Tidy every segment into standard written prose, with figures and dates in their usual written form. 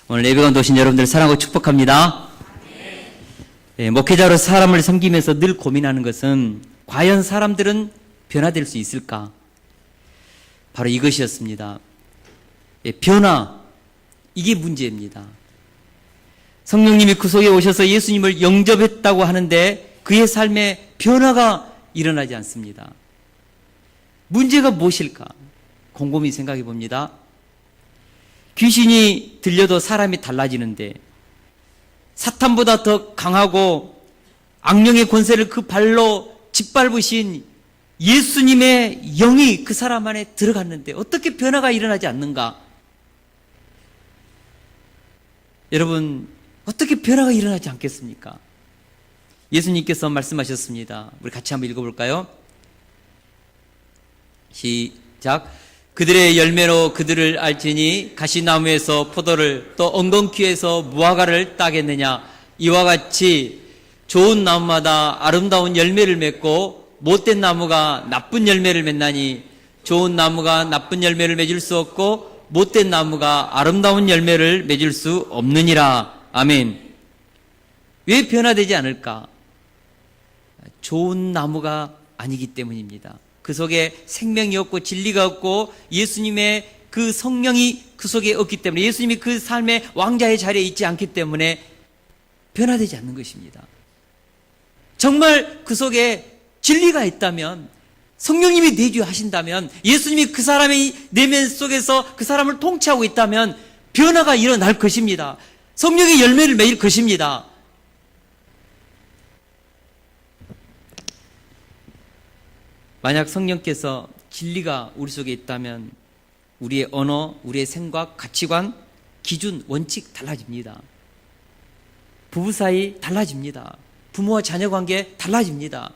오늘 예배관 오신 여러분들 사랑하고 축복합니다. 목회자로 사람을 섬기면서 늘 고민하는 것은 과연 사람들은 변화될 수 있을까? 바로 이것이었습니다. 변화, 이게 문제입니다. 성령님이 그 속에 오셔서 예수님을 영접했다고 하는데 그의 삶에 변화가 일어나지 않습니다. 문제가 무엇일까? 곰곰이 생각해 봅니다. 귀신이 들려도 사람이 달라지는데 사탄보다 더 강하고 악령의 권세를 그 발로 짓밟으신 예수님의 영이 그 사람 안에 들어갔는데 어떻게 변화가 일어나지 않는가? 여러분, 어떻게 변화가 일어나지 않겠습니까? 예수님께서 말씀하셨습니다. 우리 같이 한번 읽어볼까요? 시작. 그들의 열매로 그들을 알지니 가시나무에서 포도를 또 엉겅퀴에서 무화과를 따겠느냐. 이와 같이 좋은 나무마다 아름다운 열매를 맺고 못된 나무가 나쁜 열매를 맺나니 좋은 나무가 나쁜 열매를 맺을 수 없고 못된 나무가 아름다운 열매를 맺을 수 없느니라. 아멘. 왜 변화되지 않을까? 좋은 나무가 아니기 때문입니다. 그 속에 생명이 없고 진리가 없고 예수님의 그 성령이 그 속에 없기 때문에, 예수님이 그 삶의 왕자의 자리에 있지 않기 때문에 변화되지 않는 것입니다. 정말 그 속에 진리가 있다면, 성령님이 내주하신다면, 예수님이 그 사람의 내면 속에서 그 사람을 통치하고 있다면 변화가 일어날 것입니다. 성령의 열매를 맺을 것입니다. 만약 성령께서 진리가 우리 속에 있다면 우리의 언어, 우리의 생각, 가치관, 기준, 원칙 달라집니다. 부부 사이 달라집니다. 부모와 자녀 관계 달라집니다.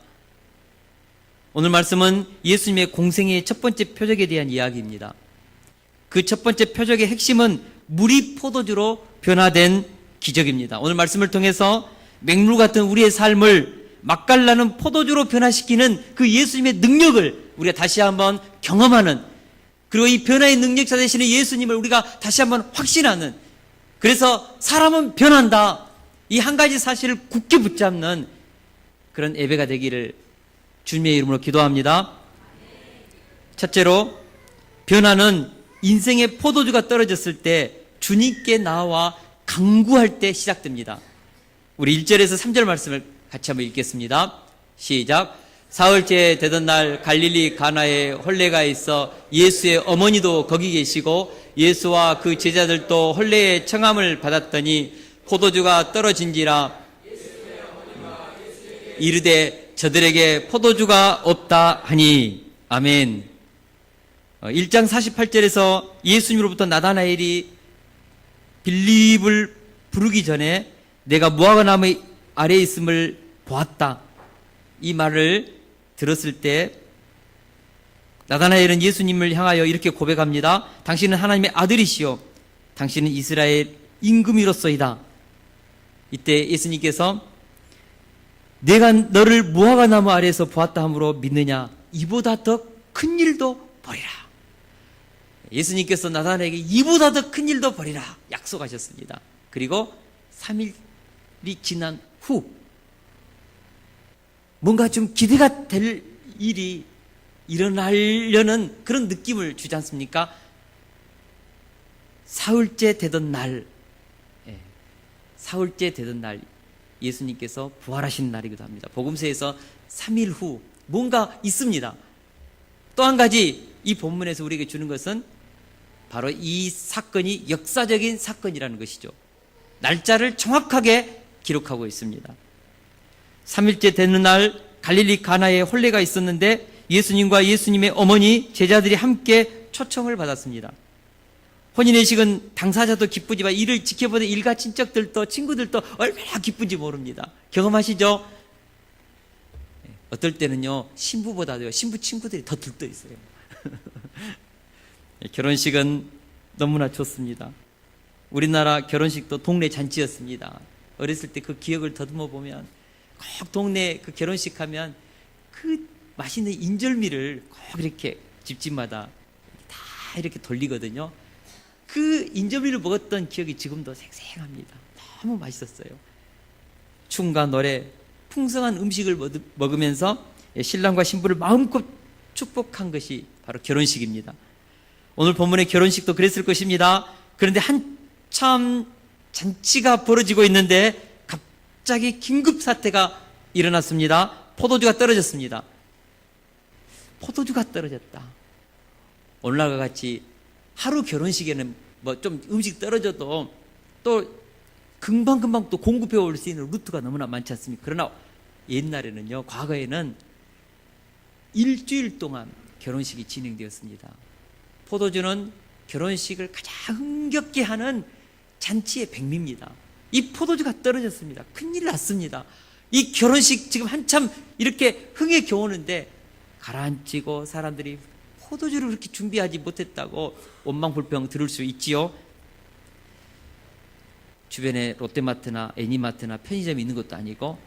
오늘 말씀은 예수님의 공생애의 첫 번째 표적에 대한 이야기입니다. 그 첫 번째 표적의 핵심은 물이 포도주로 변화된 기적입니다. 오늘 말씀을 통해서 맹물 같은 우리의 삶을 맛깔나는 포도주로 변화시키는 그 예수님의 능력을 우리가 다시 한번 경험하는, 그리고 이 변화의 능력자 되시는 예수님을 우리가 다시 한번 확신하는, 그래서 사람은 변한다, 이 한 가지 사실을 굳게 붙잡는 그런 예배가 되기를 주님의 이름으로 기도합니다. 첫째로, 변화는 인생의 포도주가 떨어졌을 때 주님께 나와 강구할 때 시작됩니다. 우리 1절에서 3절 말씀을 같이 한번 읽겠습니다. 시작. 사흘째 되던 날 갈릴리 가나에 혼례가 있어 예수의 어머니도 거기 계시고 예수와 그 제자들도 혼례의 청함을 받았더니 포도주가 떨어진지라 이르되 저들에게 포도주가 없다 하니. 아멘. 1장 48절에서 예수님으로부터 나다나엘이 빌립을 부르기 전에 내가 무화과 나무 아래에 있음을 보았다, 이 말을 들었을 때 나다나엘은 예수님을 향하여 이렇게 고백합니다. 당신은 하나님의 아들이시오, 당신은 이스라엘 임금이로소이다. 이때 예수님께서 내가 너를 무화과 나무 아래에서 보았다 함으로 믿느냐? 이보다 더 큰 일도 벌이라. 예수님께서 나다나엘에게 이보다 더 큰 일도 벌이라 약속하셨습니다. 그리고 3일이 지난 후 뭔가 좀 기대가 될 일이 일어나려는 그런 느낌을 주지 않습니까? 사흘째 되던 날, 사흘째 되던 날 예수님께서 부활하신 날이기도 합니다. 복음서에서 3일 후 뭔가 있습니다. 또 한 가지 이 본문에서 우리에게 주는 것은 바로 이 사건이 역사적인 사건이라는 것이죠. 날짜를 정확하게 기록하고 있습니다. 3일째 되는 날 갈릴리 가나에 혼례가 있었는데 예수님과 예수님의 어머니, 제자들이 함께 초청을 받았습니다. 혼인의식은 당사자도 기쁘지만 이를 지켜보는 일가 친척들도 친구들도 얼마나 기쁜지 모릅니다. 경험하시죠? 어떨 때는요, 신부보다도요, 신부 친구들이 더 들떠 있어요. 결혼식은 너무나 좋습니다. 우리나라 결혼식도 동네 잔치였습니다. 어렸을 때 그 기억을 더듬어 보면 꼭 동네 그 결혼식 하면 그 맛있는 인절미를 꼭 이렇게 집집마다 다 이렇게 돌리거든요. 그 인절미를 먹었던 기억이 지금도 생생합니다. 너무 맛있었어요. 춤과 노래, 풍성한 음식을 먹으면서 신랑과 신부를 마음껏 축복한 것이 바로 결혼식입니다. 오늘 본문의 결혼식도 그랬을 것입니다. 그런데 한참 잔치가 벌어지고 있는데 갑자기 긴급 사태가 일어났습니다. 포도주가 떨어졌습니다. 포도주가 떨어졌다. 오늘날과 같이 하루 결혼식에는 뭐 좀 음식 떨어져도 또 금방금방 또 공급해 올 수 있는 루트가 너무나 많지 않습니까? 그러나 옛날에는요, 과거에는 일주일 동안 결혼식이 진행되었습니다. 포도주는 결혼식을 가장 흥겹게 하는 잔치의 백미입니다. 이 포도주가 떨어졌습니다. 큰일 났습니다. 이 결혼식 지금 한참 이렇게 흥에 겨우는데 가라앉히고 사람들이 포도주를 그렇게 준비하지 못했다고 원망불평 들을 수 있지요. 주변에 롯데마트나 애니마트나 편의점이 있는 것도 아니고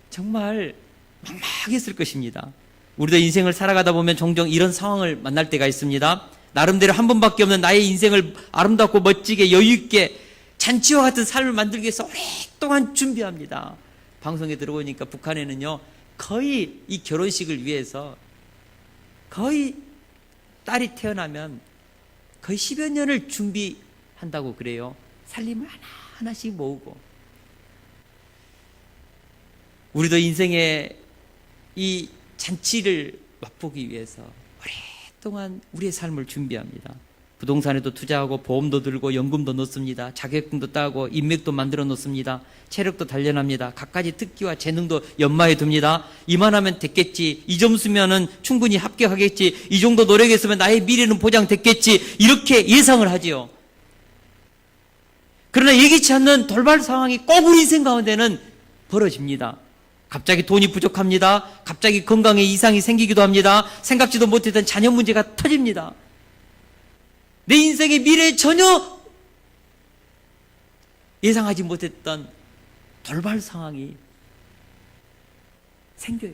정말 막막했을 것입니다. 우리도 인생을 살아가다 보면 종종 이런 상황을 만날 때가 있습니다. 나름대로 한 번밖에 없는 나의 인생을 아름답고 멋지게 여유있게 잔치와 같은 삶을 만들기 위해서 오랫동안 준비합니다. 방송에 들어보니까 북한에는요, 거의 이 결혼식을 위해서 거의 딸이 태어나면 거의 10여 년을 준비한다고 그래요. 살림을 하나하나씩 모으고. 우리도 인생의 이 잔치를 맛보기 위해서 오랫동안 우리의 삶을 준비합니다. 부동산에도 투자하고 보험도 들고 연금도 넣습니다. 자격증도 따고 인맥도 만들어 놓습니다. 체력도 단련합니다. 갖가지 특기와 재능도 연마해 둡니다. 이만하면 됐겠지. 이 점수면은 충분히 합격하겠지. 이 정도 노력했으면 나의 미래는 보장됐겠지. 이렇게 예상을 하지요. 그러나 예기치 않는 돌발 상황이 꼭 우리 인생 가운데는 벌어집니다. 갑자기 돈이 부족합니다. 갑자기 건강에 이상이 생기기도 합니다. 생각지도 못했던 자녀 문제가 터집니다. 내 인생의 미래에 전혀 예상하지 못했던 돌발 상황이 생겨요.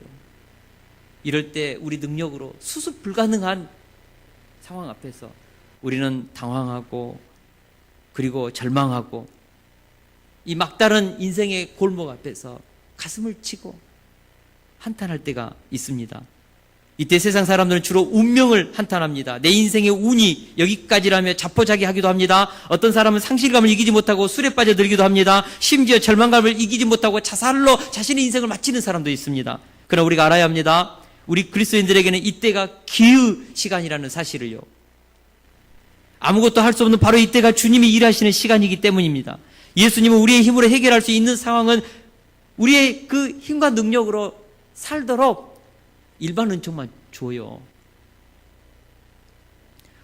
이럴 때 우리 능력으로 수습 불가능한 상황 앞에서 우리는 당황하고 그리고 절망하고 이 막다른 인생의 골목 앞에서 가슴을 치고 한탄할 때가 있습니다. 이때 세상 사람들은 주로 운명을 한탄합니다. 내 인생의 운이 여기까지라며 자포자기하기도 합니다. 어떤 사람은 상실감을 이기지 못하고 술에 빠져들기도 합니다. 심지어 절망감을 이기지 못하고 자살로 자신의 인생을 마치는 사람도 있습니다. 그러나 우리가 알아야 합니다. 우리 그리스도인들에게는 이때가 기의 시간이라는 사실을요. 아무것도 할 수 없는 바로 이때가 주님이 일하시는 시간이기 때문입니다. 예수님은 우리의 힘으로 해결할 수 있는 상황은 우리의 그 힘과 능력으로 살도록 일반 은총만 줘요.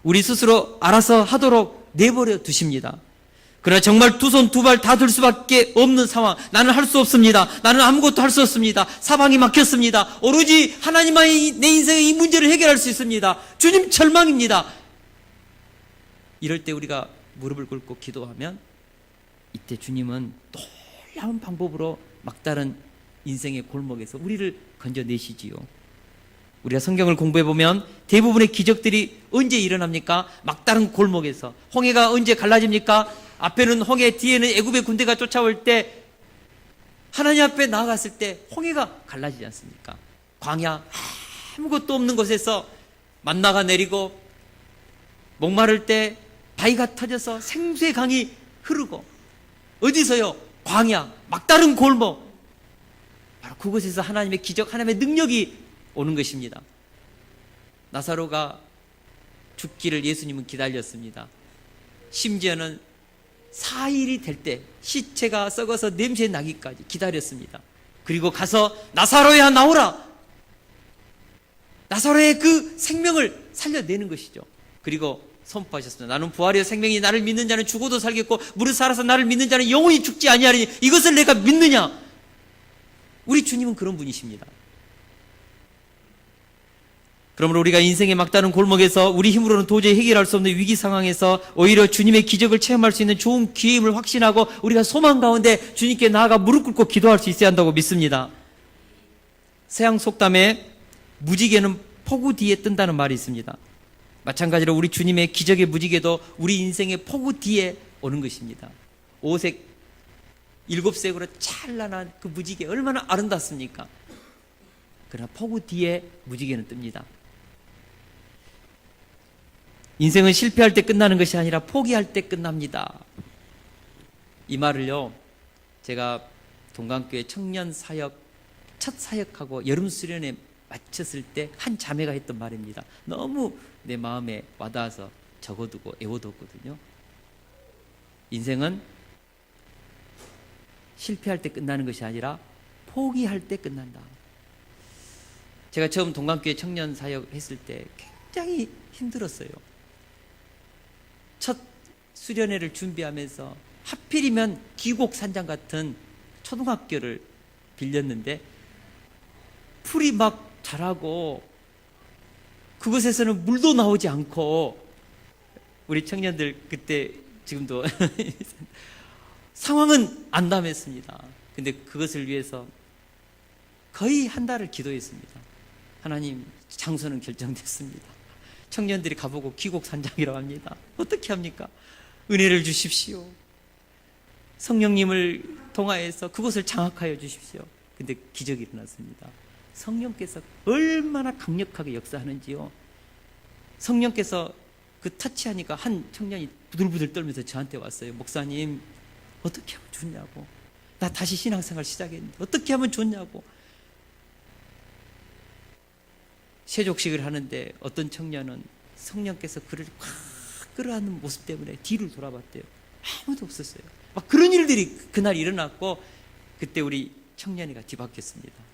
우리 스스로 알아서 하도록 내버려 두십니다. 그러나 정말 두 손 두 발 다 들 수밖에 없는 상황, 나는 할 수 없습니다. 나는 아무것도 할 수 없습니다. 사방이 막혔습니다. 오로지 하나님만이 내 인생의 이 문제를 해결할 수 있습니다. 주님 절망입니다. 이럴 때 우리가 무릎을 꿇고 기도하면 이때 주님은 놀라운 방법으로 막다른 인생의 골목에서 우리를 건져내시지요. 우리가 성경을 공부해보면 대부분의 기적들이 언제 일어납니까? 막다른 골목에서. 홍해가 언제 갈라집니까? 앞에는 홍해, 뒤에는 애굽의 군대가 쫓아올 때 하나님 앞에 나아갔을 때 홍해가 갈라지지 않습니까? 광야 아무것도 없는 곳에서 만나가 내리고 목마를 때 바위가 터져서 생수의 강이 흐르고 어디서요? 광야, 막다른 골목. 바로 그곳에서 하나님의 기적, 하나님의 능력이 오는 것입니다. 나사로가 죽기를 예수님은 기다렸습니다. 심지어는 4일이 될 때 시체가 썩어서 냄새 나기까지 기다렸습니다. 그리고 가서 나사로야 나오라. 나사로의 그 생명을 살려내는 것이죠. 그리고 선포하셨습니다. 나는 부활이요 생명이 나를 믿는 자는 죽어도 살겠고 무릇 살아서 나를 믿는 자는 영원히 죽지 아니하리니 이것을 내가 믿느냐. 우리 주님은 그런 분이십니다. 그러므로 우리가 인생의 막다른 골목에서 우리 힘으로는 도저히 해결할 수 없는 위기 상황에서 오히려 주님의 기적을 체험할 수 있는 좋은 기회임을 확신하고 우리가 소망 가운데 주님께 나아가 무릎 꿇고 기도할 수 있어야 한다고 믿습니다. 서양 속담에 무지개는 폭우 뒤에 뜬다는 말이 있습니다. 마찬가지로 우리 주님의 기적의 무지개도 우리 인생의 폭우 뒤에 오는 것입니다. 5색, 7색으로 찬란한 그 무지개 얼마나 아름답습니까? 그러나 폭우 뒤에 무지개는 뜹니다. 인생은 실패할 때 끝나는 것이 아니라 포기할 때 끝납니다. 이 말을요, 제가 동강교회 청년 사역, 첫 사역하고 여름 수련회 마쳤을 때 한 자매가 했던 말입니다. 너무 내 마음에 와닿아서 적어두고 애워뒀거든요. 인생은 실패할 때 끝나는 것이 아니라 포기할 때 끝난다. 제가 처음 동강교회 청년 사역 했을 때 굉장히 힘들었어요. 첫 수련회를 준비하면서 하필이면 기곡산장 같은 초등학교를 빌렸는데 풀이 막 자라고 그곳에서는 물도 나오지 않고 우리 청년들 그때 지금도 상황은 안담했습니다. 근데 그것을 위해서 거의 한 달을 기도했습니다. 하나님, 장소는 결정됐습니다. 청년들이 가보고 기곡산장이라고 합니다. 어떻게 합니까? 은혜를 주십시오. 성령님을 통하여서 그곳을 장악하여 주십시오. 근데 기적이 일어났습니다. 성령께서 얼마나 강력하게 역사하는지요. 성령께서 그 터치하니까 한 청년이 부들부들 떨면서 저한테 왔어요. 목사님, 어떻게 하면 좋냐고. 나 다시 신앙생활 시작했는데 어떻게 하면 좋냐고. 세족식을 하는데 어떤 청년은 성령께서 그를 확 끌어안는 모습 때문에 뒤를 돌아봤대요. 아무도 없었어요. 막 그런 일들이 그날 일어났고 그때 우리 청년이가 뒤바뀌었습니다.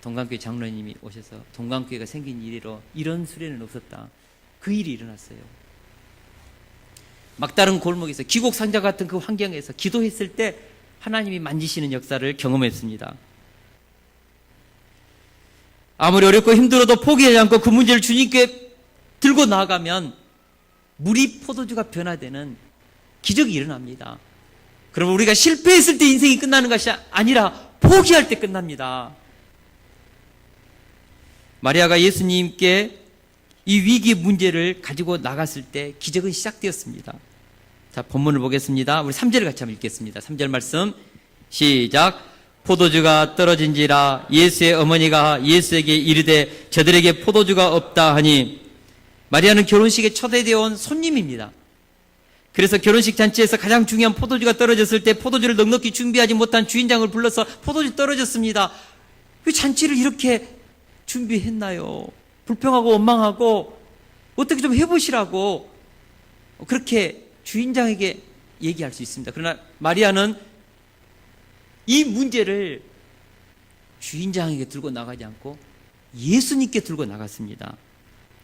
동강교회 장로님이 오셔서 동강교회가 생긴 이래로 이런 수련은 없었다. 그 일이 일어났어요. 막다른 골목에서 기곡상자 같은 그 환경에서 기도했을 때 하나님이 만지시는 역사를 경험했습니다. 아무리 어렵고 힘들어도 포기하지 않고 그 문제를 주님께 들고 나아가면 물이 포도주가 변화되는 기적이 일어납니다. 그러면 우리가 실패했을 때 인생이 끝나는 것이 아니라 포기할 때 끝납니다. 마리아가 예수님께 이 위기 문제를 가지고 나갔을 때 기적은 시작되었습니다. 자, 본문을 보겠습니다. 우리 3절을 같이 한번 읽겠습니다. 3절 말씀 시작. 포도주가 떨어진지라 예수의 어머니가 예수에게 이르되 저들에게 포도주가 없다 하니, 마리아는 결혼식에 초대되어 온 손님입니다. 그래서 결혼식 잔치에서 가장 중요한 포도주가 떨어졌을 때 포도주를 넉넉히 준비하지 못한 주인장을 불러서 포도주 떨어졌습니다. 왜 잔치를 이렇게 준비했나요? 불평하고 원망하고 어떻게 좀 해보시라고 그렇게 주인장에게 얘기할 수 있습니다. 그러나 마리아는 이 문제를 주인장에게 들고 나가지 않고 예수님께 들고 나갔습니다.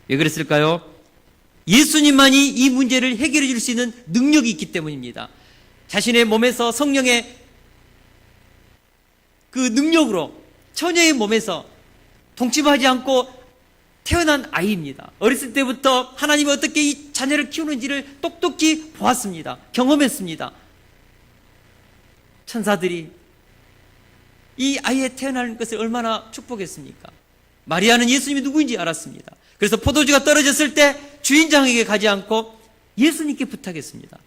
왜 그랬을까요? 예수님만이 이 문제를 해결해 줄 수 있는 능력이 있기 때문입니다. 자신의 몸에서 성령의 그 능력으로 처녀의 몸에서 동침하지 않고 태어난 아이입니다. 어렸을 때부터 하나님이 어떻게 이 자녀를 키우는지를 똑똑히 보았습니다. 경험했습니다. 천사들이 이 아이의 태어나는 것을 얼마나 축복했습니까? 마리아는 예수님이 누구인지 알았습니다. 그래서 포도주가 떨어졌을 때 주인장에게 가지 않고 예수님께 부탁했습니다.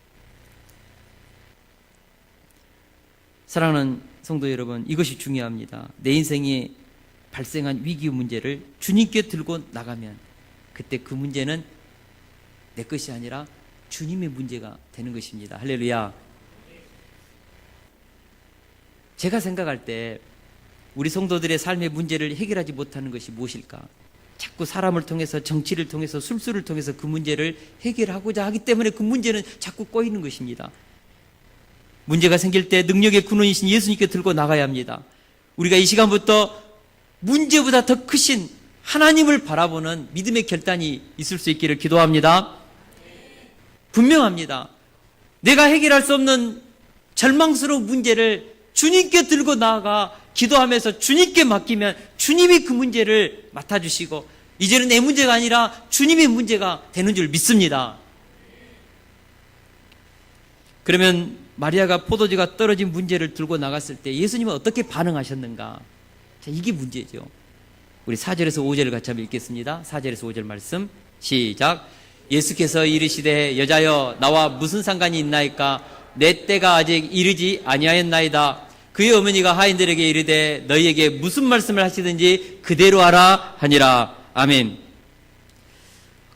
사랑하는 성도 여러분, 이것이 중요합니다. 내 인생에 발생한 위기 문제를 주님께 들고 나가면 그때 그 문제는 내 것이 아니라 주님의 문제가 되는 것입니다. 할렐루야. 제가 생각할 때 우리 성도들의 삶의 문제를 해결하지 못하는 것이 무엇일까? 자꾸 사람을 통해서, 정치를 통해서, 술수를 통해서 그 문제를 해결하고자 하기 때문에 그 문제는 자꾸 꼬이는 것입니다. 문제가 생길 때 능력의 근원이신 예수님께 들고 나가야 합니다. 우리가 이 시간부터 문제보다 더 크신 하나님을 바라보는 믿음의 결단이 있을 수 있기를 기도합니다. 분명합니다. 내가 해결할 수 없는 절망스러운 문제를 주님께 들고 나아가 기도하면서 주님께 맡기면 주님이 그 문제를 맡아주시고 이제는 내 문제가 아니라 주님의 문제가 되는 줄 믿습니다. 그러면 마리아가 포도주가 떨어진 문제를 들고 나갔을 때 예수님은 어떻게 반응하셨는가? 자, 이게 문제죠. 우리 4절에서 5절을 같이 한번 읽겠습니다. 4절에서 5절 말씀 시작. 예수께서 이르시되 여자여 나와 무슨 상관이 있나이까 내 때가 아직 이르지 아니하였나이다. 그의 어머니가 하인들에게 이르되 너희에게 무슨 말씀을 하시든지 그대로 하라 하니라. 아멘.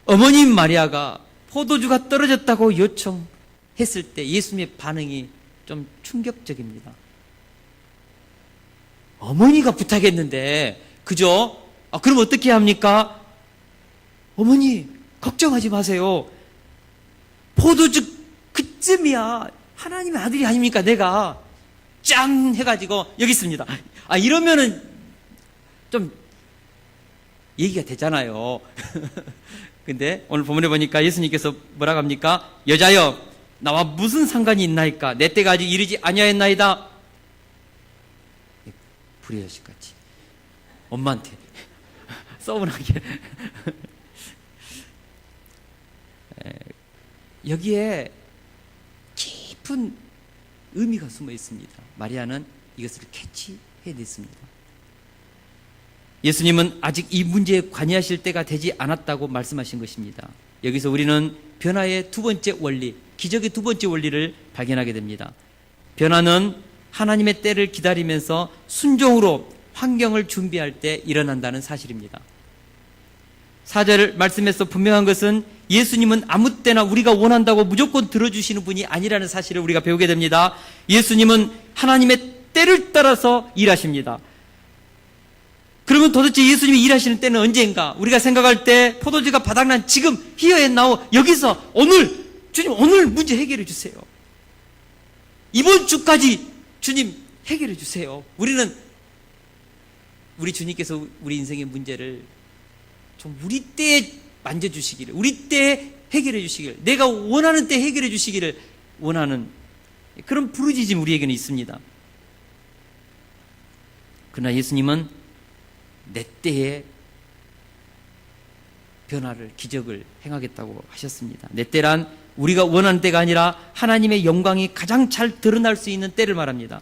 어머님 마리아가 포도주가 떨어졌다고 요청했을 때 예수님의 반응이 좀 충격적입니다. 어머니가 부탁했는데 그죠? 그럼 어떻게 합니까? 어머니 걱정하지 마세요. 포도주 그쯤이야. 하나님의 아들이 아닙니까 내가. 짠 해가지고 여기 있습니다. 이러면은 좀 얘기가 되잖아요. 근데 오늘 본문에 보니까 예수님께서 뭐라고 합니까? 여자여 나와 무슨 상관이 있나이까 내 때가 아직 이르지 아니하였나이다. 불의 자식같이 엄마한테 서운하게 여기에 깊은 의미가 숨어 있습니다. 마리아는 이것을 캐치해냈습니다. 예수님은 아직 이 문제에 관여하실 때가 되지 않았다고 말씀하신 것입니다. 여기서 우리는 변화의 두 번째 원리, 기적의 두 번째 원리를 발견하게 됩니다. 변화는 하나님의 때를 기다리면서 순종으로 환경을 준비할 때 일어난다는 사실입니다. 4절 말씀에서 분명한 것은 예수님은 아무 때나 우리가 원한다고 무조건 들어주시는 분이 아니라는 사실을 우리가 배우게 됩니다. 예수님은 하나님의 때를 따라서 일하십니다. 그러면 도대체 예수님이 일하시는 때는 언제인가? 우리가 생각할 때 포도주가 바닥난 지금 here and now 여기서 오늘 주님 오늘 문제 해결해 주세요. 이번 주까지 주님 해결해 주세요. 우리 주님께서 우리 인생의 문제를 좀 우리 때에 만져주시기를, 우리 때에 해결해 주시기를, 내가 원하는 때 해결해 주시기를 원하는 그런 부르짖음 우리에게는 있습니다. 그러나 예수님은 내 때에 변화를, 기적을 행하겠다고 하셨습니다. 내 때란 우리가 원하는 때가 아니라 하나님의 영광이 가장 잘 드러날 수 있는 때를 말합니다.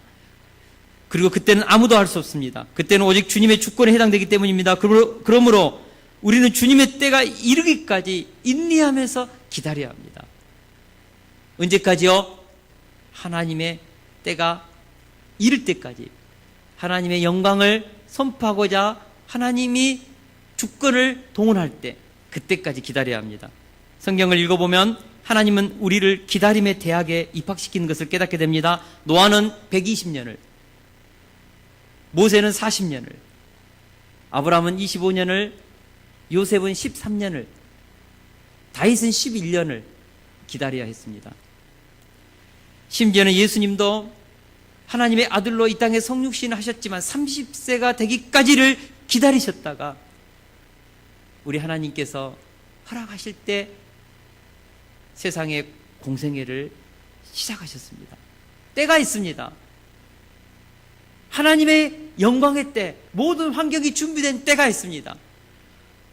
그리고 그때는 아무도 할 수 없습니다. 그때는 오직 주님의 주권에 해당되기 때문입니다. 그러므로 우리는 주님의 때가 이르기까지 인내하면서 기다려야 합니다. 언제까지요? 하나님의 때가 이를 때까지 하나님의 영광을 선포하고자 하나님이 주권을 동원할 때 그때까지 기다려야 합니다. 성경을 읽어보면 하나님은 우리를 기다림의 대학에 입학시키는 것을 깨닫게 됩니다. 노아는 120년을, 모세는 40년을, 아브라함은 25년을, 요셉은 13년을, 다윗은 11년을 기다려야 했습니다. 심지어는 예수님도 하나님의 아들로 이 땅에 성육신을 하셨지만 30세가 되기까지를 기다리셨다가 우리 하나님께서 허락하실 때 세상의 공생애를 시작하셨습니다. 때가 있습니다. 하나님의 영광의 때, 모든 환경이 준비된 때가 있습니다.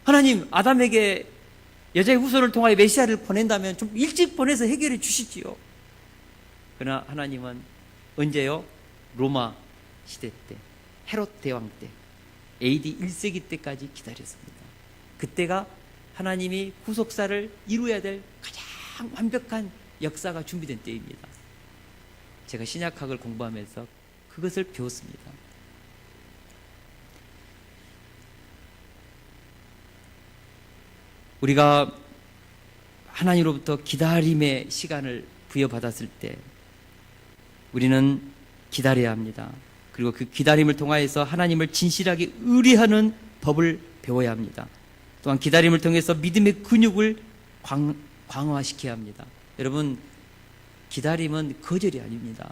하나님, 아담에게 여자의 후손을 통하여 메시아를 보낸다면 좀 일찍 보내서 해결해 주시지요. 그러나 하나님은 언제요? 로마 시대 때, 헤롯 대왕 때, AD 1세기 때까지 기다렸습니다. 그때가 하나님이 구속사를 이루어야 될 가장 완벽한 역사가 준비된 때입니다. 제가 신약학을 공부하면서 그것을 배웠습니다. 우리가 하나님으로부터 기다림의 시간을 부여받았을 때 우리는 기다려야 합니다. 그리고 그 기다림을 통하여서 하나님을 진실하게 의뢰하는 법을 배워야 합니다. 또한 기다림을 통해서 믿음의 근육을 강화시켜야 합니다. 여러분, 기다림은 거절이 아닙니다.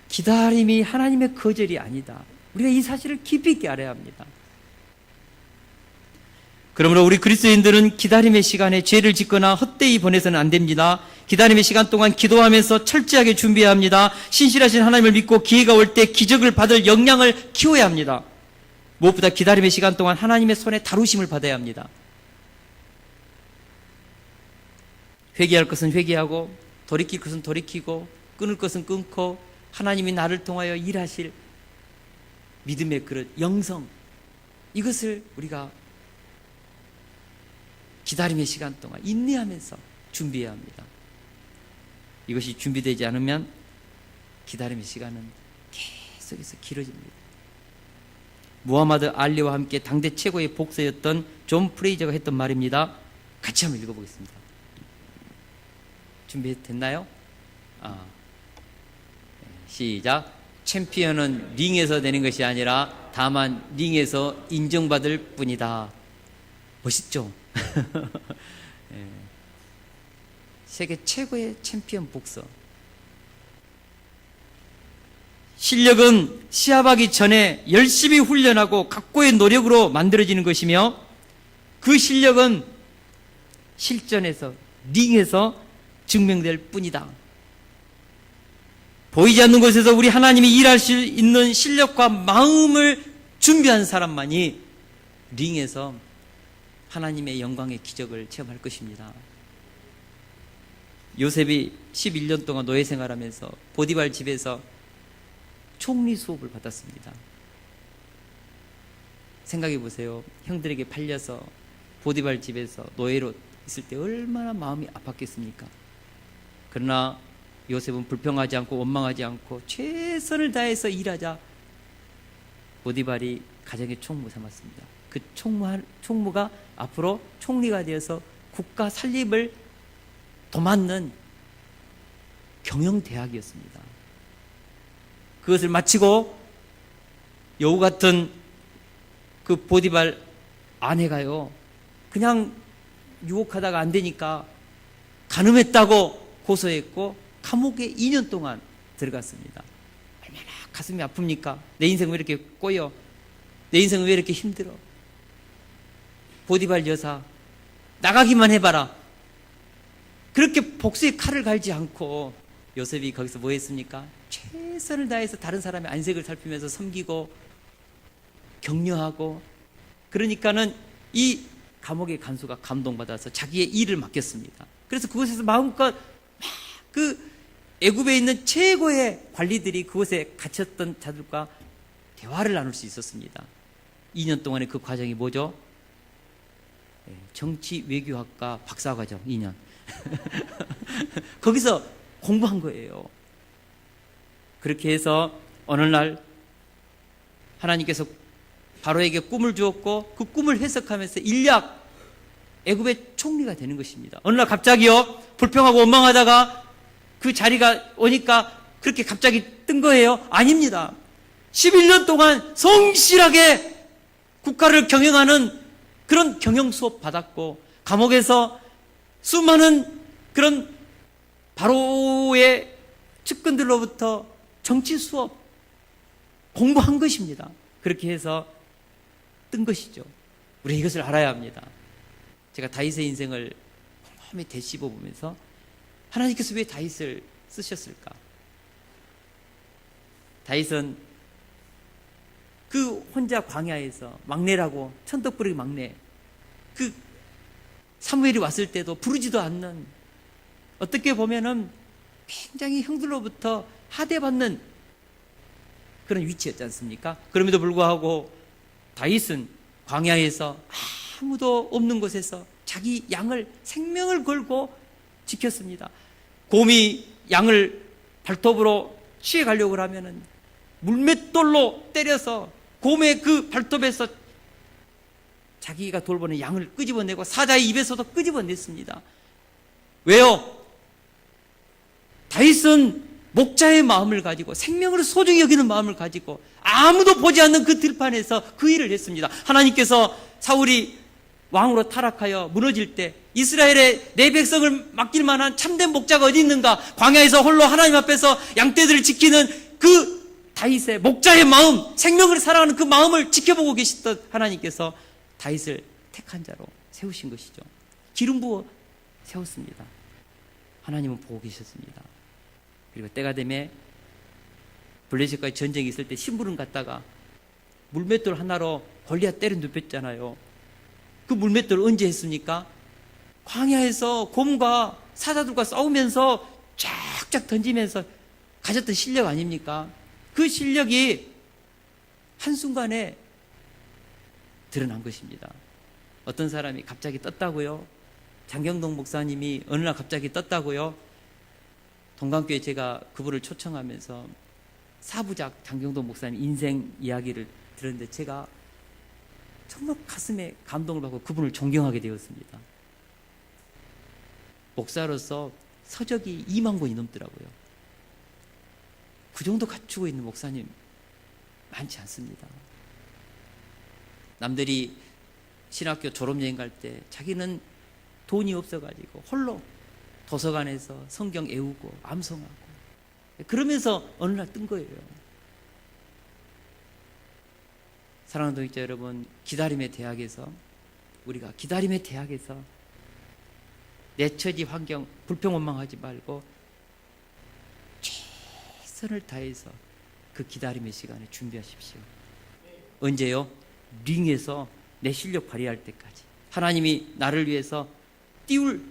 기다림이 하나님의 거절이 아니다. 우리가 이 사실을 깊이 있게 알아야 합니다. 그러므로 우리 그리스도인들은 기다림의 시간에 죄를 짓거나 헛되이 보내서는 안 됩니다. 기다림의 시간 동안 기도하면서 철저하게 준비해야 합니다. 신실하신 하나님을 믿고 기회가 올 때 기적을 받을 역량을 키워야 합니다. 무엇보다 기다림의 시간 동안 하나님의 손에 다루심을 받아야 합니다. 회개할 것은 회개하고 돌이킬 것은 돌이키고 끊을 것은 끊고 하나님이 나를 통하여 일하실 믿음의 그릇, 영성, 이것을 우리가 기다림의 시간 동안 인내하면서 준비해야 합니다. 이것이 준비되지 않으면 기다림의 시간은 계속해서 길어집니다. 무하마드 알리와 함께 당대 최고의 복서였던 존 프레이저가 했던 말입니다. 같이 한번 읽어보겠습니다. 준비됐나요? 시작. 챔피언은 링에서 되는 것이 아니라 다만 링에서 인정받을 뿐이다. 멋있죠? 세계 최고의 챔피언 복서. 실력은 시합하기 전에 열심히 훈련하고 각고의 노력으로 만들어지는 것이며 그 실력은 실전에서, 링에서 증명될 뿐이다. 보이지 않는 곳에서 우리 하나님이 일할 수 있는 실력과 마음을 준비한 사람만이 링에서 하나님의 영광의 기적을 체험할 것입니다. 요셉이 11년 동안 노예 생활하면서 보디발 집에서 총리 수업을 받았습니다. 생각해 보세요. 형들에게 팔려서 보디발 집에서 노예로 있을 때 얼마나 마음이 아팠겠습니까? 그러나 요셉은 불평하지 않고 원망하지 않고 최선을 다해서 일하자 보디발이 가정의 총무 삼았습니다. 그 총무가 앞으로 총리가 되어서 국가 살림을 도맡는 경영대학이었습니다. 그것을 마치고 여우 같은 그 보디발 아내가요, 그냥 유혹하다가 안 되니까 간음했다고 고소했고 감옥에 2년 동안 들어갔습니다. 얼마나 가슴이 아픕니까? 내 인생 왜 이렇게 꼬여? 내 인생은 왜 이렇게 힘들어? 보디발 여사, 나가기만 해봐라. 그렇게 복수의 칼을 갈지 않고 요셉이 거기서 뭐 했습니까? 최선을 다해서 다른 사람의 안색을 살피면서 섬기고 격려하고, 그러니까는 이 감옥의 간수가 감동받아서 자기의 일을 맡겼습니다. 그래서 그곳에서 마음껏 막 그 애굽에 있는 최고의 관리들이 그곳에 갇혔던 자들과 대화를 나눌 수 있었습니다. 2년 동안의 그 과정이 뭐죠? 정치 외교학과 박사과정 2년. 거기서 공부한 거예요. 그렇게 해서 어느 날 하나님께서 바로에게 꿈을 주었고 그 꿈을 해석하면서 일약 애굽의 총리가 되는 것입니다. 어느 날 갑자기요, 불평하고 원망하다가 그 자리가 오니까 그렇게 갑자기 뜬 거예요? 아닙니다. 11년 동안 성실하게 국가를 경영하는 그런 경영 수업 받았고, 감옥에서 수많은 그런 바로의 측근들로부터 정치 수업 공부한 것입니다. 그렇게 해서 뜬 것이죠. 우리가 이것을 알아야 합니다. 제가 다윗의 인생을 곰곰이 되씹어 보면서 하나님께서 왜 다윗을 쓰셨을까? 다윗은 그 혼자 광야에서 막내라고, 천덕꾸러기 막내, 그 사무엘이 왔을 때도 부르지도 않는, 어떻게 보면은 굉장히 형들로부터 하대받는 그런 위치였지 않습니까? 그럼에도 불구하고 다윗은 광야에서 아무도 없는 곳에서 자기 양을, 생명을 걸고 지켰습니다. 곰이 양을 발톱으로 취해가려고 하면은 물맷돌로 때려서 곰의 그 발톱에서 자기가 돌보는 양을 끄집어내고 사자의 입에서도 끄집어냈습니다. 왜요? 다윗은 목자의 마음을 가지고 생명을 소중히 여기는 마음을 가지고 아무도 보지 않는 그 들판에서 그 일을 했습니다. 하나님께서 사울이 왕으로 타락하여 무너질 때 이스라엘의 내 백성을 맡길 만한 참된 목자가 어디 있는가? 광야에서 홀로 하나님 앞에서 양떼들을 지키는 그 다윗의 목자의 마음, 생명을 사랑하는 그 마음을 지켜보고 계시던 하나님께서 다윗을 택한 자로 세우신 것이죠. 기름 부어 세웠습니다. 하나님은 보고 계셨습니다. 그리고 때가 되면 블레셋과의 전쟁이 있을 때 심부름 갔다가 물맷돌 하나로 골리앗 때려 눕혔잖아요. 그 물맷돌을 언제 했습니까? 광야에서 곰과 사자들과 싸우면서 쫙쫙 던지면서 가졌던 실력 아닙니까? 그 실력이 한순간에 드러난 것입니다. 어떤 사람이 갑자기 떴다고요? 장경동 목사님이 어느 날 갑자기 떴다고요? 동강교회 제가 그분을 초청하면서 사부작 장경동 목사님 인생 이야기를 들었는데 제가 정말 가슴에 감동을 받고 그분을 존경하게 되었습니다. 목사로서 서적이 2만 권이 넘더라고요. 그 정도 갖추고 있는 목사님 많지 않습니다. 남들이 신학교 졸업여행 갈 때 자기는 돈이 없어가지고 홀로 도서관에서 성경 외우고 암송하고 그러면서 어느 날 뜬 거예요. 사랑하는 동역자 여러분, 기다림의 대학에서 우리가 기다림의 대학에서 내 처지 환경 불평원망하지 말고 최선을 다해서 그 기다림의 시간에 준비하십시오. 언제요? 링에서 내 실력 발휘할 때까지. 하나님이 나를 위해서 띄울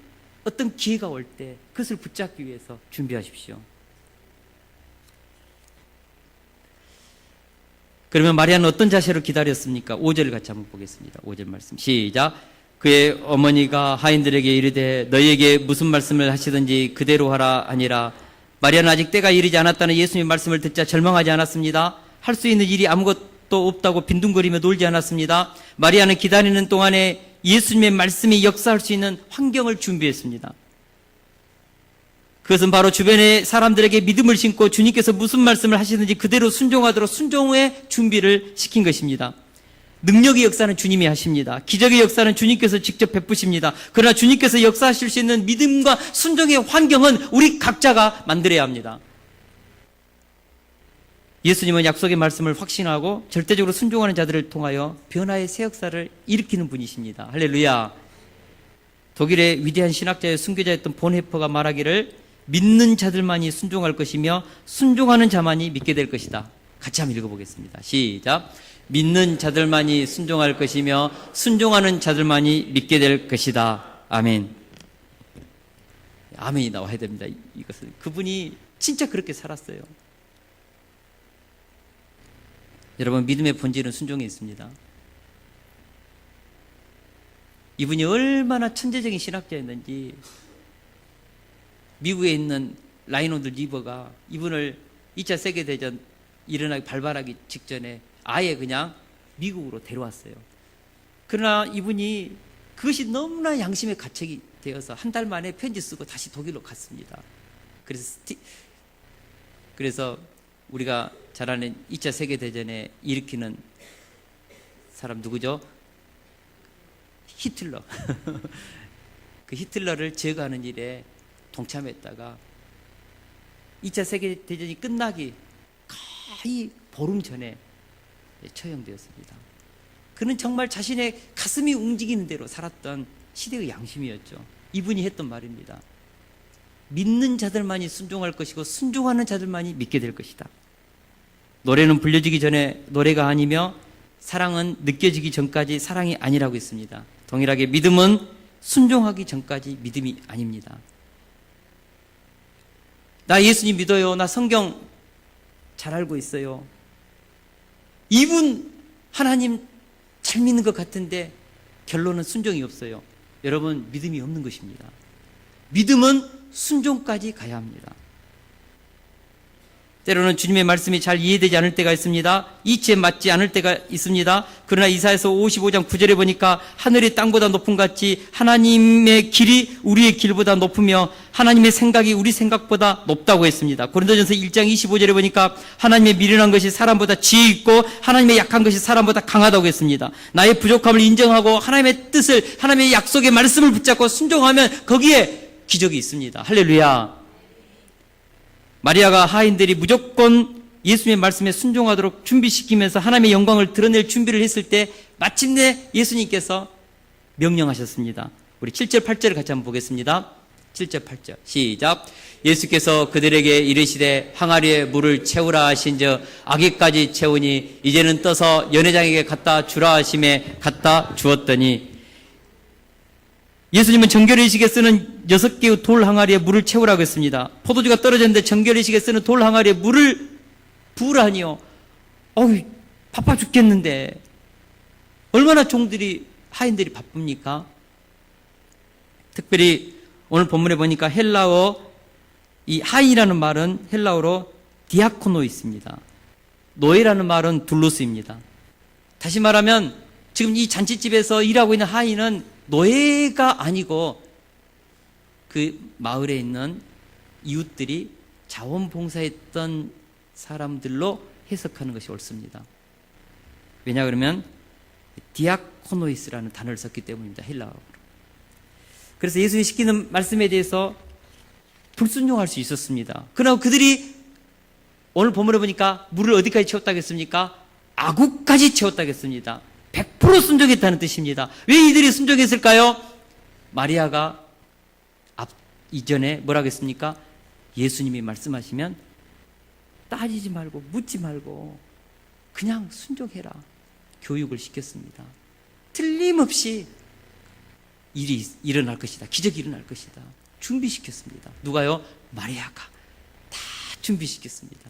어떤 기회가 올 때 그것을 붙잡기 위해서 준비하십시오. 그러면 마리아는 어떤 자세로 기다렸습니까? 5절 같이 한번 보겠습니다. 5절 말씀 시작. 그의 어머니가 하인들에게 이르되 너희에게 무슨 말씀을 하시든지 그대로 하라 하니라. 마리아는 아직 때가 이르지 않았다는 예수님의 말씀을 듣자 절망하지 않았습니다. 할 수 있는 일이 아무것도 없다고 빈둥거리며 놀지 않았습니다. 마리아는 기다리는 동안에 예수님의 말씀이 역사할 수 있는 환경을 준비했습니다. 그것은 바로 주변의 사람들에게 믿음을 심고 주님께서 무슨 말씀을 하시든지 그대로 순종하도록 순종의 준비를 시킨 것입니다. 능력의 역사는 주님이 하십니다. 기적의 역사는 주님께서 직접 베푸십니다. 그러나 주님께서 역사하실 수 있는 믿음과 순종의 환경은 우리 각자가 만들어야 합니다. 예수님은 약속의 말씀을 확신하고 절대적으로 순종하는 자들을 통하여 변화의 새 역사를 일으키는 분이십니다. 할렐루야. 독일의 위대한 신학자의 순교자였던 본헤퍼가 말하기를 믿는 자들만이 순종할 것이며 순종하는 자만이 믿게 될 것이다. 같이 한번 읽어보겠습니다. 시작. 믿는 자들만이 순종할 것이며 순종하는 자들만이 믿게 될 것이다. 아멘. 아멘이 나와야 됩니다. 이것은 그분이 진짜 그렇게 살았어요. 여러분, 믿음의 본질은 순종에 있습니다. 이분이 얼마나 천재적인 신학자였는지 미국에 있는 라이논드 리버가 이분을 2차 세계대전 일어나기 발발하기 직전에 아예 그냥 미국으로 데려왔어요. 그러나 이분이 그것이 너무나 양심에 가책이 되어서 한 달 만에 편지 쓰고 다시 독일로 갔습니다. 그래서 우리가 잘 아는 2차 세계대전에 일으키는 사람 누구죠? 히틀러. 그 히틀러를 제거하는 일에 동참했다가 2차 세계대전이 끝나기 거의 보름 전에 처형되었습니다. 그는 정말 자신의 가슴이 움직이는 대로 살았던 시대의 양심이었죠. 이분이 했던 말입니다. 믿는 자들만이 순종할 것이고 순종하는 자들만이 믿게 될 것이다. 노래는 불려지기 전에 노래가 아니며 사랑은 느껴지기 전까지 사랑이 아니라고 했습니다. 동일하게 믿음은 순종하기 전까지 믿음이 아닙니다. 나 예수님 믿어요. 나 성경 잘 알고 있어요. 이분 하나님 잘 믿는 것 같은데 결론은 순종이 없어요. 여러분, 믿음이 없는 것입니다. 믿음은 순종까지 가야 합니다. 때로는 주님의 말씀이 잘 이해되지 않을 때가 있습니다. 이치에 맞지 않을 때가 있습니다. 그러나 이사야서 55장 9절에 보니까 하늘이 땅보다 높은 같이 하나님의 길이 우리의 길보다 높으며 하나님의 생각이 우리 생각보다 높다고 했습니다. 고린도전서 1장 25절에 보니까 하나님의 미련한 것이 사람보다 지혜 있고 하나님의 약한 것이 사람보다 강하다고 했습니다. 나의 부족함을 인정하고 하나님의 뜻을, 하나님의 약속의 말씀을 붙잡고 순종하면 거기에 기적이 있습니다. 할렐루야. 마리아가 하인들이 무조건 예수님의 말씀에 순종하도록 준비시키면서 하나님의 영광을 드러낼 준비를 했을 때 마침내 예수님께서 명령하셨습니다. 우리 7절 8절을 같이 한번 보겠습니다. 7절 8절 시작. 예수께서 그들에게 이르시되 항아리에 물을 채우라 하신즉 아기까지 채우니 이제는 떠서 연회장에게 갖다 주라 하심에 갖다 주었더니, 예수님은 정결의식에 쓰는 6개의 돌 항아리에 물을 채우라고 했습니다. 포도주가 떨어졌는데 정결의식에 쓰는 돌 항아리에 물을 부으라니요. 바빠 죽겠는데 얼마나 종들이 하인들이 바쁩니까? 특별히 오늘 본문에 보니까 헬라어 이 하인이라는 말은 헬라어로 디아코노이스입니다. 노예라는 말은 둘로스입니다. 다시 말하면 지금 이 잔치집에서 일하고 있는 하인은 노예가 아니고 그 마을에 있는 이웃들이 자원봉사했던 사람들로 해석하는 것이 옳습니다. 왜냐 그러면 디아코노이스라는 단어를 썼기 때문입니다. 헬라어로. 그래서 예수님이 시키는 말씀에 대해서 불순종할 수 있었습니다. 그러나 그들이 오늘 본문에 보니까 물을 어디까지 채웠다겠습니까? 아구까지 채웠다겠습니다. 100% 순종했다는 뜻입니다. 왜 이들이 순종했을까요? 마리아가 이전에 뭐라고 했습니까? 예수님이 말씀하시면 따지지 말고 묻지 말고 그냥 순종해라. 교육을 시켰습니다. 틀림없이 일이 일어날 것이다. 기적이 일어날 것이다. 준비시켰습니다. 누가요? 마리아가 다 준비시켰습니다.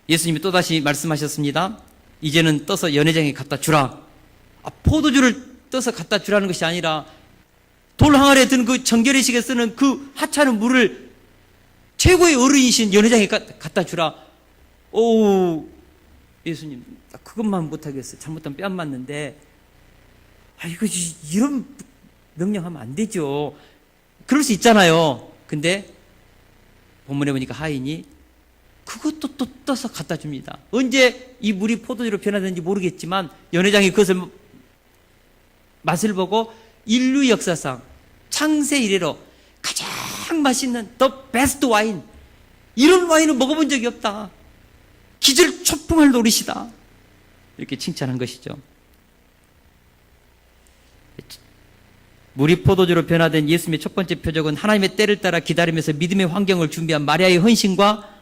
예수님이 또다시 말씀하셨습니다. 이제는 떠서 연회장에 갖다 주라. 포도주를 떠서 갖다 주라는 것이 아니라 돌 항아리에 든 그 정결의식에 쓰는 그 하찮은 물을 최고의 어른이신 연회장에 갖다 주라. 오, 예수님, 그것만 못하겠어요. 잘못하면 뺨 맞는데, 이거 이런 명령하면 안 되죠. 그럴 수 있잖아요. 근데 본문에 보니까 하인이 그것도 또 떠서 갖다 줍니다. 언제 이 물이 포도주로 변화되는지 모르겠지만 연회장이 그것을 맛을 보고 인류 역사상 창세 이래로 가장 맛있는 the best 와인, 이런 와인을 먹어본 적이 없다. 기절초풍할 노릇이다. 이렇게 칭찬한 것이죠. 물이 포도주로 변화된 예수님의 첫 번째 표적은 하나님의 때를 따라 기다리면서 믿음의 환경을 준비한 마리아의 헌신과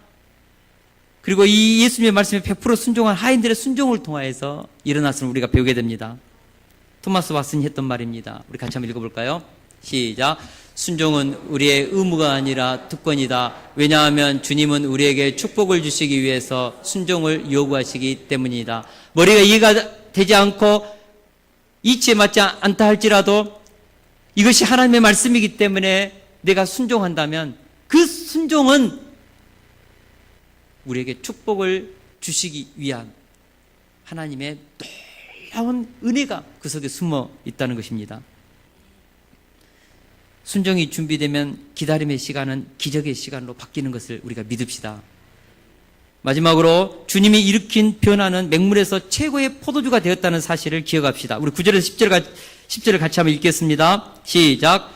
그리고 이 예수님의 말씀에 100% 순종한 하인들의 순종을 통하여서 일어났음을 우리가 배우게 됩니다. 토마스 왓슨이 했던 말입니다. 우리 같이 한번 읽어볼까요? 시작. 순종은 우리의 의무가 아니라 특권이다. 왜냐하면 주님은 우리에게 축복을 주시기 위해서 순종을 요구하시기 때문이다. 머리가 이해가 되지 않고 이치에 맞지 않다 할지라도 이것이 하나님의 말씀이기 때문에 내가 순종한다면 그 순종은 우리에게 축복을 주시기 위한 하나님의 놀라운 은혜가 그 속에 숨어 있다는 것입니다. 순종이 준비되면 기다림의 시간은 기적의 시간으로 바뀌는 것을 우리가 믿읍시다. 마지막으로 주님이 일으킨 변화는 맹물에서 최고의 포도주가 되었다는 사실을 기억합시다. 우리 9절에서 10절을 같이 한번 읽겠습니다. 시작.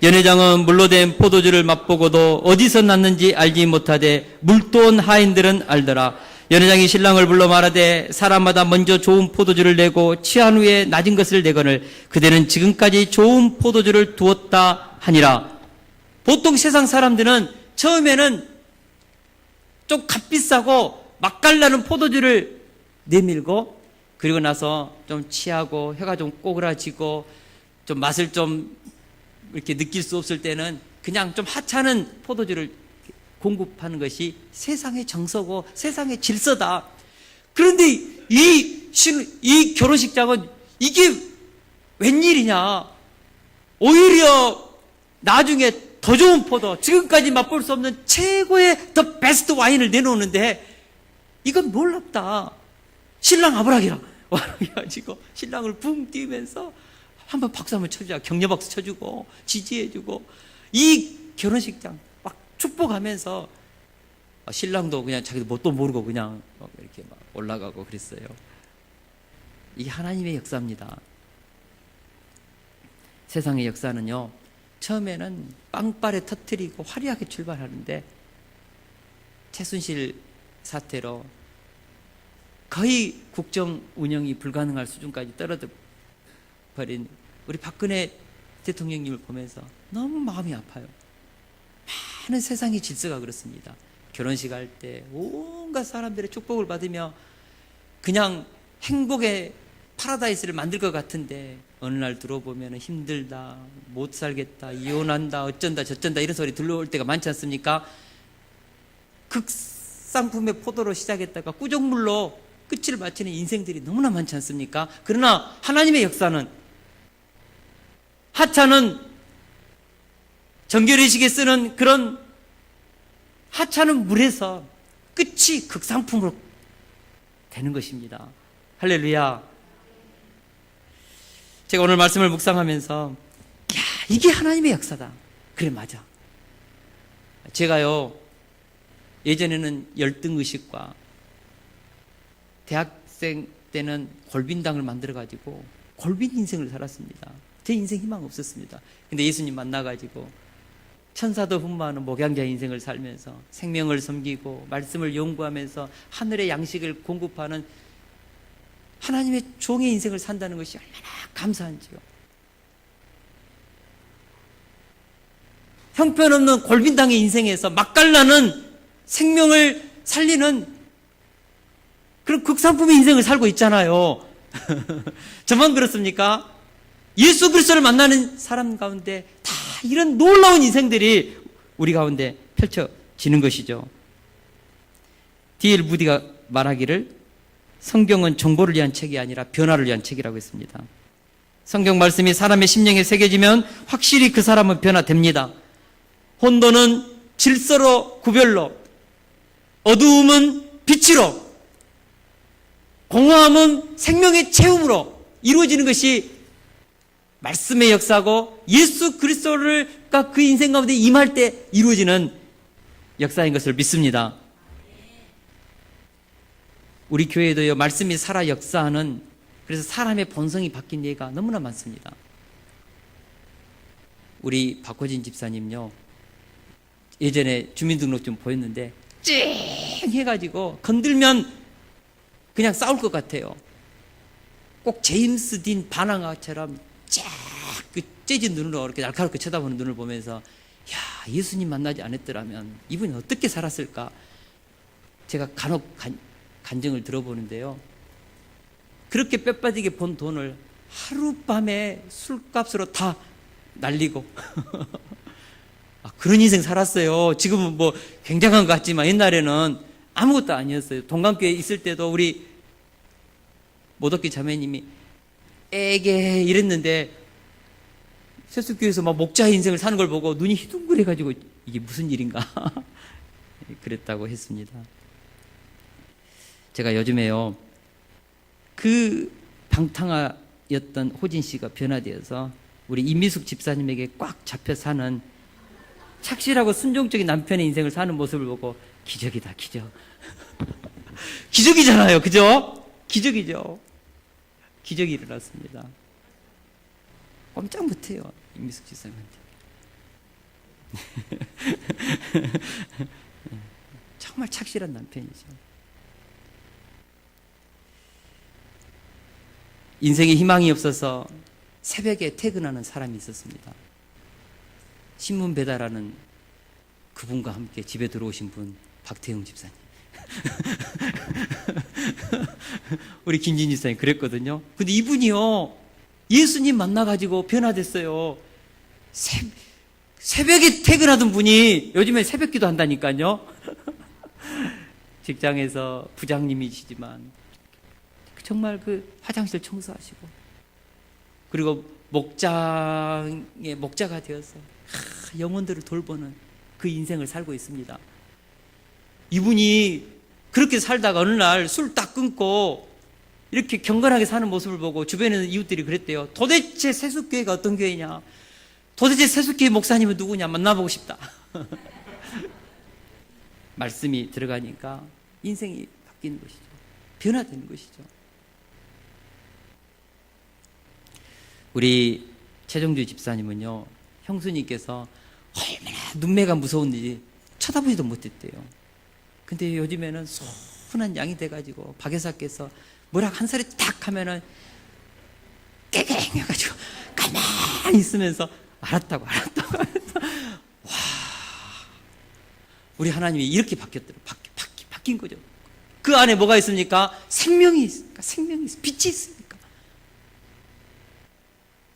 연회장은 물로 된 포도주를 맛보고도 어디서 났는지 알지 못하되 물도온 하인들은 알더라. 연회장이 신랑을 불러 말하되 사람마다 먼저 좋은 포도주를 내고 취한 후에 낮은 것을 내거늘 그대는 지금까지 좋은 포도주를 두었다 하니라. 보통 세상 사람들은 처음에는 좀 값비싸고 맛깔나는 포도주를 내밀고 그리고 나서 좀 취하고 혀가 좀 꼬그라지고 좀 맛을 좀 이렇게 느낄 수 없을 때는 그냥 좀 하찮은 포도주를 공급하는 것이 세상의 정서고 세상의 질서다. 그런데 이 결혼식장은 이게 웬일이냐. 오히려 나중에 더 좋은 포도, 지금까지 맛볼 수 없는 최고의 더 베스트 와인을 내놓는데 이건 놀랍다. 신랑 아브라기라 와가지고 신랑을 붕 띄우면서 한번 박수 한번 쳐주자. 격려 박수 쳐주고 지지해주고 이 결혼식장 막 축복하면서 신랑도 그냥 자기도 뭣도 모르고 그냥 이렇게 막 올라가고 그랬어요. 이게 하나님의 역사입니다. 세상의 역사는요, 처음에는 빵빠레 터뜨리고 화려하게 출발하는데 최순실 사태로 거의 국정 운영이 불가능할 수준까지 떨어져 버린 우리 박근혜 대통령님을 보면서 너무 마음이 아파요. 많은 세상의 질서가 그렇습니다. 결혼식 할 때 온갖 사람들의 축복을 받으며 그냥 행복의 파라다이스를 만들 것 같은데 어느 날 들어보면 힘들다, 못 살겠다, 이혼한다, 어쩐다 저쩐다 이런 소리 들려올 때가 많지 않습니까? 극상품의 포도로 시작했다가 꾸정물로 끝을 마치는 인생들이 너무나 많지 않습니까? 그러나 하나님의 역사는, 하찮은 정결의식에 쓰는 그런 하찮은 물에서 끝이 극상품으로 되는 것입니다. 할렐루야. 제가 오늘 말씀을 묵상하면서 이게 하나님의 역사다. 그래, 맞아. 제가요, 예전에는 열등의식과 대학생 때는 골빈당을 만들어가지고 골빈 인생을 살았습니다. 제 인생 희망 없었습니다. 근데 예수님 만나가지고 천사도 분모하는 목양자 인생을 살면서 생명을 섬기고 말씀을 연구하면서 하늘의 양식을 공급하는 하나님의 종의 인생을 산다는 것이 얼마나 감사한지요. 형편없는 골빈당의 인생에서 맛깔나는 생명을 살리는 그런 극상품의 인생을 살고 있잖아요. 저만 그렇습니까? 예수 그리스도를 만나는 사람 가운데 다 이런 놀라운 인생들이 우리 가운데 펼쳐지는 것이죠. D.L. 무디가 말하기를 성경은 정보를 위한 책이 아니라 변화를 위한 책이라고 했습니다. 성경 말씀이 사람의 심령에 새겨지면 확실히 그 사람은 변화됩니다. 혼돈은 질서로 구별로, 어두움은 빛으로, 공허함은 생명의 체험으로 이루어지는 것이 말씀의 역사고 예수 그리스도가 그 인생 가운데 임할 때 이루어지는 역사인 것을 믿습니다. 우리 교회도요, 말씀이 살아 역사하는, 그래서 사람의 본성이 바뀐 예가 너무나 많습니다. 우리 박호진 집사님요, 예전에 주민등록증 보였는데 찡 해가지고 건들면 그냥 싸울 것 같아요. 꼭 제임스 딘 바나가처럼 쫙그 째진 눈으로 이렇게 날카롭게 쳐다보는 눈을 보면서, 야, 예수님 만나지 않았더라면 이분이 어떻게 살았을까? 제가 간혹 간증을 들어보는데요, 그렇게 뼈빠지게 본 돈을 하룻밤에 술값으로 다 날리고 그런 인생 살았어요. 지금은 뭐 굉장한 것 같지만 옛날에는 아무것도 아니었어요. 동강교회 있을 때도 우리 모덕기 자매님이 에게 이랬는데 세수교회에서 막 목자의 인생을 사는 걸 보고 눈이 희둥그레가지고 이게 무슨 일인가 그랬다고 했습니다. 제가 요즘에요, 그 방탕하였던 호진 씨가 변화되어서 우리 임미숙 집사님에게 꽉 잡혀 사는 착실하고 순종적인 남편의 인생을 사는 모습을 보고 기적이다, 기적. 기적이잖아요, 그죠? 기적이죠. 기적이 일어났습니다. 꼼짝 못해요, 임미숙 집사님한테. 정말 착실한 남편이죠. 인생에 희망이 없어서 새벽에 퇴근하는 사람이 있었습니다. 신문 배달하는 그분과 함께 집에 들어오신 분, 박태영 집사님. 우리 김진 집사님 그랬거든요. 근데 이분이요, 예수님 만나가지고 변화됐어요. 새벽에 퇴근하던 분이 요즘에 새벽 기도 한다니까요. 직장에서 부장님이시지만 정말 그 화장실 청소하시고, 그리고 목장의 목자가 되어서 영혼들을 돌보는 그 인생을 살고 있습니다. 이분이 그렇게 살다가 어느 날 술 딱 끊고 이렇게 경건하게 사는 모습을 보고 주변에 있는 이웃들이 그랬대요. 도대체 세숫교회가 어떤 교회냐? 도대체 세숫교회 목사님은 누구냐? 만나보고 싶다. 말씀이 들어가니까 인생이 바뀌는 것이죠. 변화되는 것이죠. 우리 최정주 집사님은요, 형수님께서 얼마나 눈매가 무서운지 쳐다보지도 못했대요. 근데 요즘에는 순한 양이 돼가지고 박여사께서 뭐라 한 소리 딱 하면은 깨갱 해가지고 가만히 있으면서 알았다고 하면서, 와, 우리 하나님이 이렇게 바뀐 거죠. 그 안에 뭐가 있습니까? 생명이 있습니까? 생명이 있습니까? 빛이 있습니까?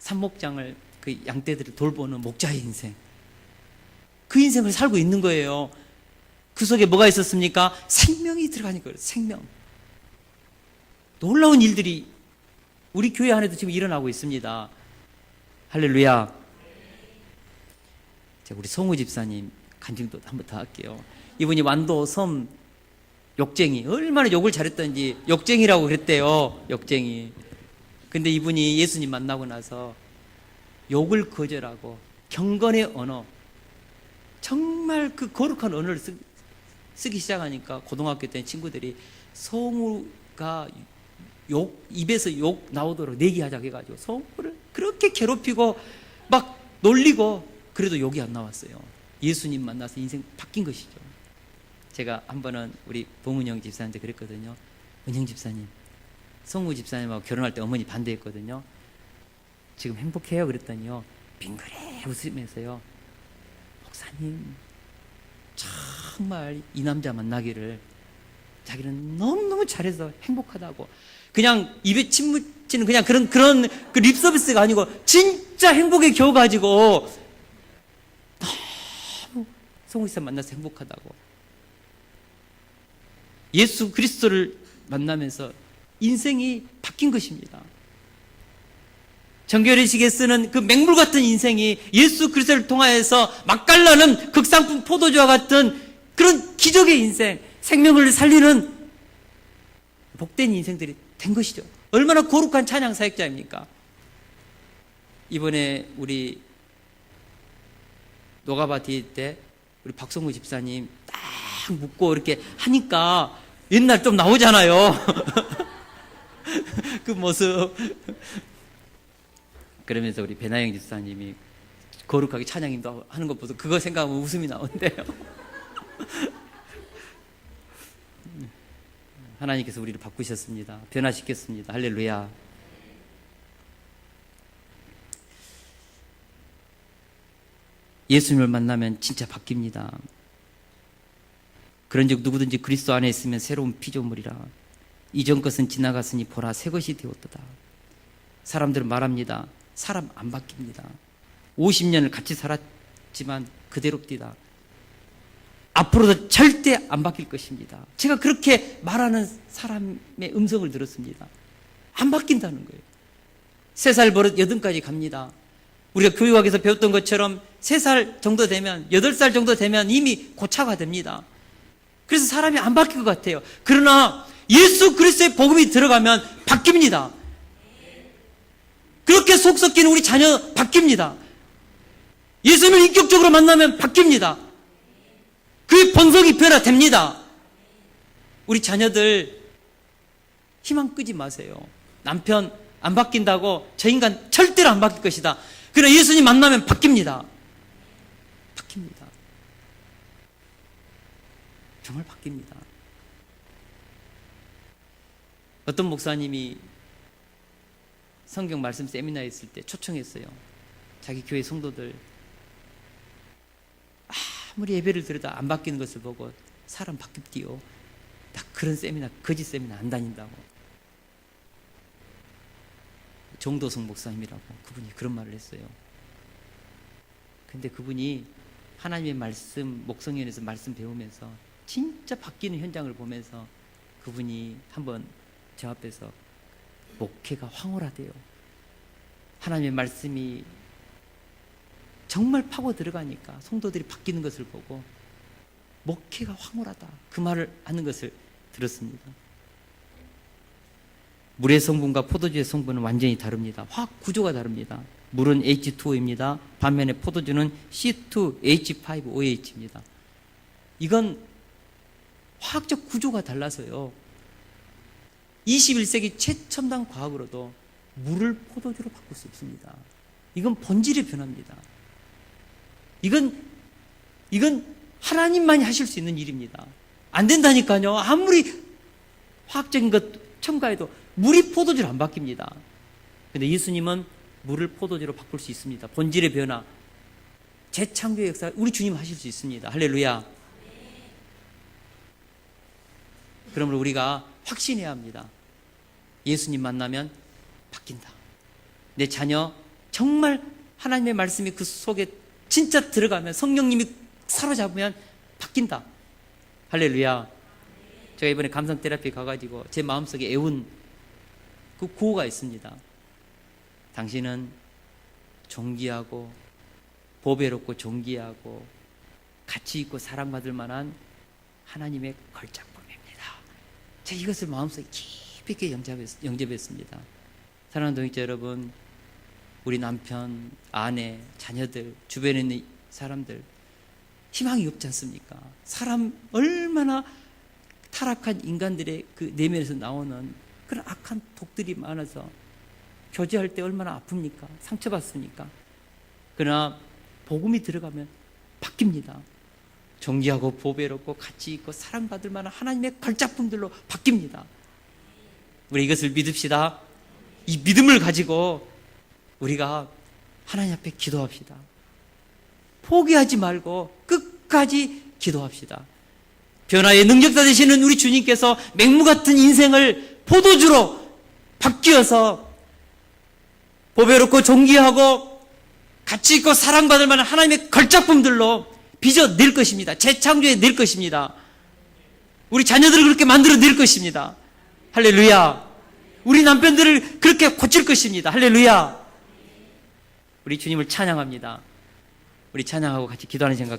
산목장을, 그 양떼들을 돌보는 목자의 인생, 그 인생을 살고 있는 거예요. 그 속에 뭐가 있었습니까? 생명이 들어가니까 그래요. 생명. 놀라운 일들이 우리 교회 안에도 지금 일어나고 있습니다. 할렐루야. 자, 우리 성우 집사님 간증도 한번 더 할게요. 이분이 완도 섬 욕쟁이, 얼마나 욕을 잘했던지 욕쟁이라고 그랬대요. 욕쟁이. 근데 이분이 예수님 만나고 나서 욕을 거절하고 경건의 언어, 정말 그 거룩한 언어를 쓰기 시작하니까 고등학교 때 친구들이 성우가 입에서 욕 나오도록 내기하자고 해가지고 성우를 그렇게 괴롭히고 막 놀리고 그래도 욕이 안 나왔어요. 예수님 만나서 인생 바뀐 것이죠. 제가 한 번은 우리 봉은영 집사님한테 그랬거든요. 은영 집사님, 성우 집사님하고 결혼할 때 어머니 반대했거든요. 지금 행복해요? 그랬더니요, 빙그레 웃으면서요, 목사님 정말 이 남자 만나기를 자기는 너무너무 잘해서 행복하다고. 그냥 입에 침 묻히는 그냥 그런 그 립서비스가 아니고 진짜 행복에 겨워가지고 너무 성우 집사 만나서 행복하다고. 예수 그리스도를 만나면서 인생이 바뀐 것입니다. 정결의식에 쓰는 그 맹물 같은 인생이 예수 그리스도를 통하여서 맛깔나는 극상품 포도주와 같은 그런 기적의 인생, 생명을 살리는 복된 인생들이 된 것이죠. 얼마나 거룩한 찬양 사역자입니까? 이번에 우리 노가바 디에 때 우리 박성구 집사님 딱 묻고 이렇게 하니까 옛날 좀 나오잖아요. 그 모습. 그러면서 우리 배나영 집사님이 거룩하게 찬양인도 하는 것 보고 그거 생각하면 웃음이 나온대요. 하나님께서 우리를 바꾸셨습니다. 변화시켰습니다. 할렐루야. 예수님을 만나면 진짜 바뀝니다. 그런즉 누구든지 그리스도 안에 있으면 새로운 피조물이라. 이전 것은 지나갔으니 보라 새 것이 되었도다. 사람들은 말합니다. 사람 안 바뀝니다. 50년을 같이 살았지만 그대로입니다. 앞으로도 절대 안 바뀔 것입니다. 제가 그렇게 말하는 사람의 음성을 들었습니다. 안 바뀐다는 거예요. 3살 버릇 8까지 갑니다. 우리가 교육학에서 배웠던 것처럼 3살 정도 되면, 8살 정도 되면 이미 고차가 됩니다. 그래서 사람이 안 바뀔 것 같아요. 그러나 예수 그리스도의 복음이 들어가면 바뀝니다. 그렇게 속 섞인 우리 자녀 바뀝니다. 예수님을 인격적으로 만나면 바뀝니다. 그의 본성이 변화됩니다. 우리 자녀들 희망 끄지 마세요. 남편 안 바뀐다고 저 인간 절대로 안 바뀔 것이다. 그러나 예수님 만나면 바뀝니다. 바뀝니다. 정말 바뀝니다. 어떤 목사님이 성경 말씀 세미나에 있을 때 초청했어요. 자기 교회 성도들 아무리 예배를 드려도 안 바뀌는 것을 보고 사람 바뀌디요. 딱 그런 세미나, 거짓 세미나 안 다닌다고. 정도성 목사님이라고 그분이 그런 말을 했어요. 근데 그분이 하나님의 말씀, 목성연에서 말씀 배우면서 진짜 바뀌는 현장을 보면서 그분이 한번 저 앞에서 목회가 황홀하대요. 하나님의 말씀이 정말 파고 들어가니까 성도들이 바뀌는 것을 보고 목회가 황홀하다, 그 말을 하는 것을 들었습니다. 물의 성분과 포도주의 성분은 완전히 다릅니다. 화학 구조가 다릅니다. 물은 H2O입니다. 반면에 포도주는 C2H5OH입니다. 이건 화학적 구조가 달라서요, 21세기 최첨단 과학으로도 물을 포도주로 바꿀 수 없습니다. 이건 본질의 변화입니다. 이건 하나님만이 하실 수 있는 일입니다. 안 된다니까요. 아무리 화학적인 것 첨가해도 물이 포도주로 안 바뀝니다. 근데 예수님은 물을 포도주로 바꿀 수 있습니다. 본질의 변화, 재창조의 역사, 우리 주님 하실 수 있습니다. 할렐루야. 그러므로 우리가 확신해야 합니다. 예수님 만나면 바뀐다. 내 자녀 정말 하나님의 말씀이 그 속에 진짜 들어가면, 성령님이 사로잡으면 바뀐다. 할렐루야. 제가 이번에 감성 테라피 가가지고 제 마음속에 애운 그 구호가 있습니다. 당신은 존귀하고 보배롭고 존귀하고 가치 있고 사랑받을 만한 하나님의 걸작품입니다. 제가 이것을 마음속에 깊이 있게 영접했습니다. 사랑하는 동역자 여러분, 우리 남편, 아내, 자녀들, 주변에 있는 사람들 희망이 없지 않습니까? 사람 얼마나 타락한 인간들의 그 내면에서 나오는 그런 악한 독들이 많아서 교제할 때 얼마나 아픕니까? 상처받습니까? 그러나 복음이 들어가면 바뀝니다. 존귀하고 보배롭고 가치 있고 사랑받을 만한 하나님의 걸작품들로 바뀝니다. 우리 이것을 믿읍시다. 이 믿음을 가지고 우리가 하나님 앞에 기도합시다. 포기하지 말고 끝까지 기도합시다. 변화의 능력자 되시는 우리 주님께서 맹무 같은 인생을 포도주로 바뀌어서 보배롭고 존귀하고 가치 있고 사랑받을 만한 하나님의 걸작품들로 빚어낼 것입니다. 재창조해낼 것입니다. 우리 자녀들을 그렇게 만들어낼 것입니다. 할렐루야. 우리 남편들을 그렇게 고칠 것입니다. 할렐루야. 우리 주님을 찬양합니다. 우리 찬양하고 같이 기도하는 생각